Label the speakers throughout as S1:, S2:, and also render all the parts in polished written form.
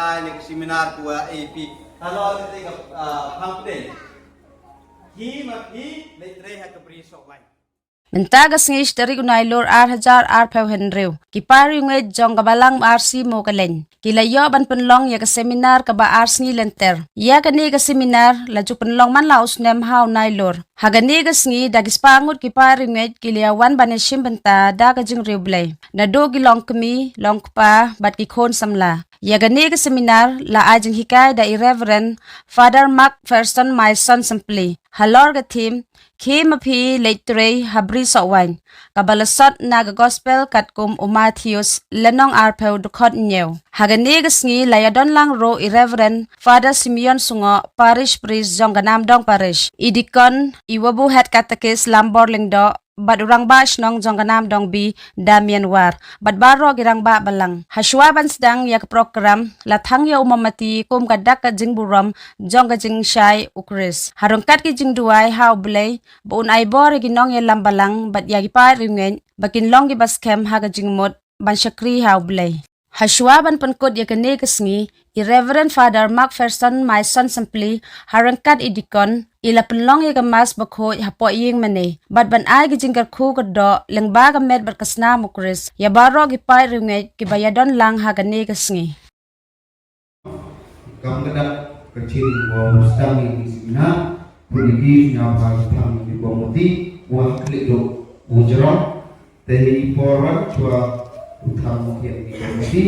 S1: July nek seminar ku AP kalau kita pangde hi letre ha kabri so wai
S2: Mentagas ngis dari unailor ar peu henreu. Kipari nge jong kabalang RC mo kalen. Kilayo ban penlong ya ke seminar ka ba RC lenter. Ya kani ke seminar laju penlong man laus nem hau nailor. Hagani ke sngi dagis pangut kipari nge kiliawan banesim benta da ka jing reublay. Nado gilong kemi long kpa bat kikon samla. Ya gani ke seminar la ajing hikay da Reverend Father Mark Ferson my son simply. Halor ke team Ki mapi leitre habri sowain. Kabalasot naga gospel katkum Matthews lenong arpeu dukot nyew. Hagani gesngi layadon lang ro Reverend Father Simeon Sungo Parish Priest Jongganam Dong Parish. Idikon iwabu head katekis lambor lingdo bat urang ba snong Jongganam Dong bi Damian War. Bat baro girang ba balang. Haswaban sedang yak program latang ya umamati kum kadak ka jing buram jong ka jing syai ukris. Harungkat ki jing duai hau blay buun ay bore ginong ya lambalang bat yagi pa ringen bakin long gi baskem haga jing mod ban syakri hau blay. Haswaban penkod ya kene kesngi Reverend Father Mark Ferson my son simply harangkat idikon ila penlong ya kemas bakho hapo ying mane bat ban ay gi jingkar khu kado lengba ka med bat kasna mukris ya baro gi pa ringen ki bayadon lang haga ne kesngi.
S3: Kamada kecil wa mustami di sini Puligi nyapa tang di bomoti wa klik do ujron tehi porat chua utang kian di bomoti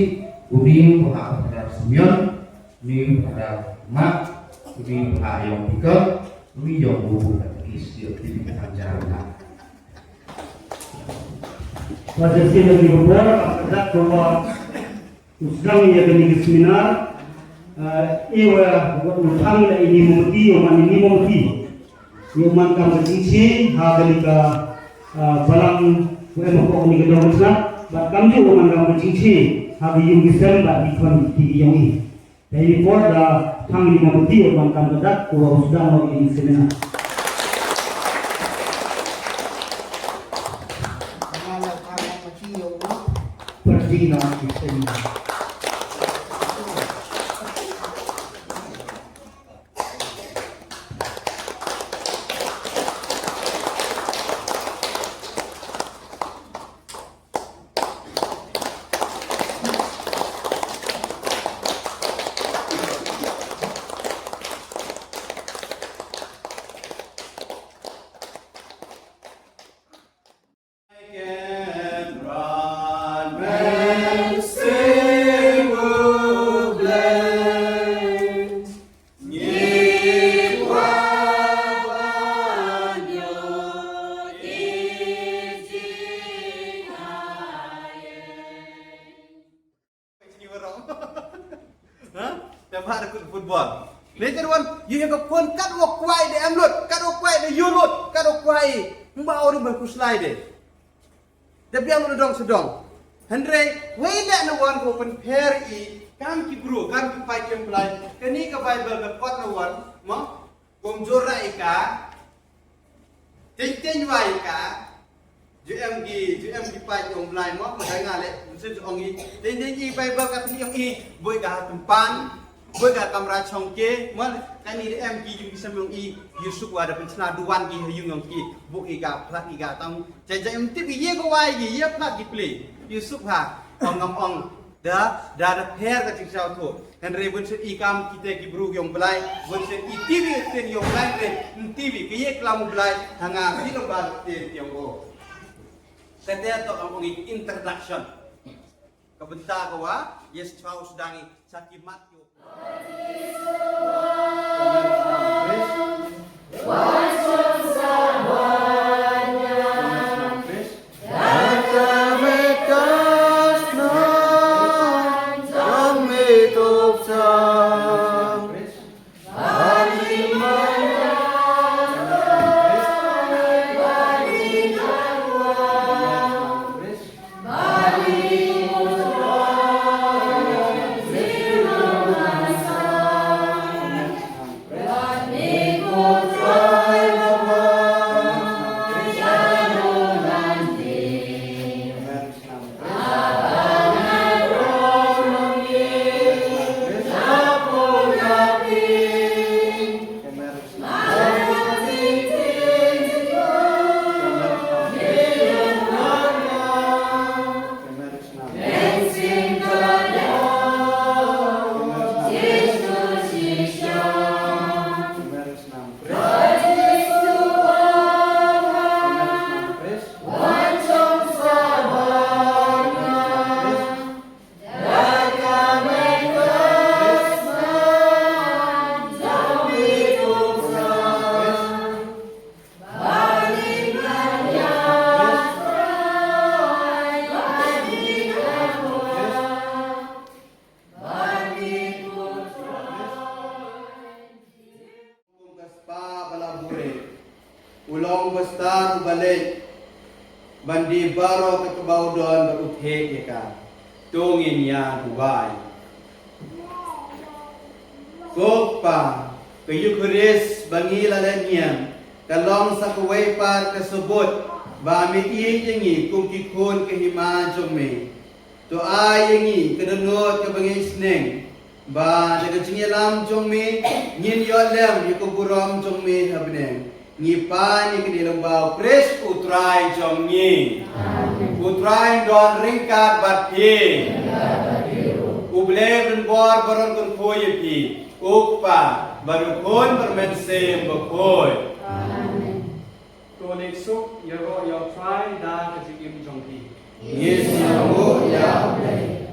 S3: uni pada pada Simeon ni pada Mak uni pada yang tiga uni yang bubu dan isi di acara
S4: wajah sini lagi beberapa ada bahwa usang yang kini seminar iwa utang la ini mumti oman ini mumti yoman kam berisi hagalika balang emo ko ni gedong sa ba kam ju oman kam berisi hagi yung gisel ba di kan ti yang ini dari por da tang ini mumti oman kam dadak ko usang no ini seminar
S5: Mala kama machiyo
S4: perdina di seminar.
S1: Football. Later one, you have a pon kat wok kwai de amlut, kat wok kwai de yurut, kat wok kwai. Mba ori ba kuslai de. De biang lu dong sedong. Hendrei, wei la na wan ko pen per I kam ki bro, kam ki pai kem blai. Kani ka Bible ka kot na wan, mo kom jora ika. Ten wai ka. JM pai ong blai mo, ma ngale, mesti ong I. Ten Bible ka ni ong I, boy ka tempan. Boga kamera chongke mal kani em ki jung bisa mong I Yusuf ada pensna duan ki yung ngong ki bu I ga plat I ga tang jai em tip ye ko wai gi ye plat ki play Yusuf ha ong ngam ong da per ka ting sao tho kan re bun se I kam kita ki bru yong blai bun se I TV ten yong blai re TV ki ye klam blai hanga ki lo ba te yong go kete to ong I introduction kabenta ko wa yes chau sudangi sakimat
S6: Bye.
S1: bandi baro ke kebau don beruthe ka tungin ya dubai Gopa ke Eucharis bangi lalaniam kalong sa kuway par kasubot ba mi yengi kum ki kon ke hima jome to ayengi kedenot ke bangi sneng ba daga jingelam jome nyin yolem yu kuburam jome habneng ni pa ni ke dilang bau pres utrai jomni utrai don ringkat bat pi ubleven bor baron kun koye pi ukpa baru kon bermense bekoi
S6: Cô nên xúc, giờ gọi giờ try đa cái gì im trong thì.
S1: Yes, ya, oh, ya.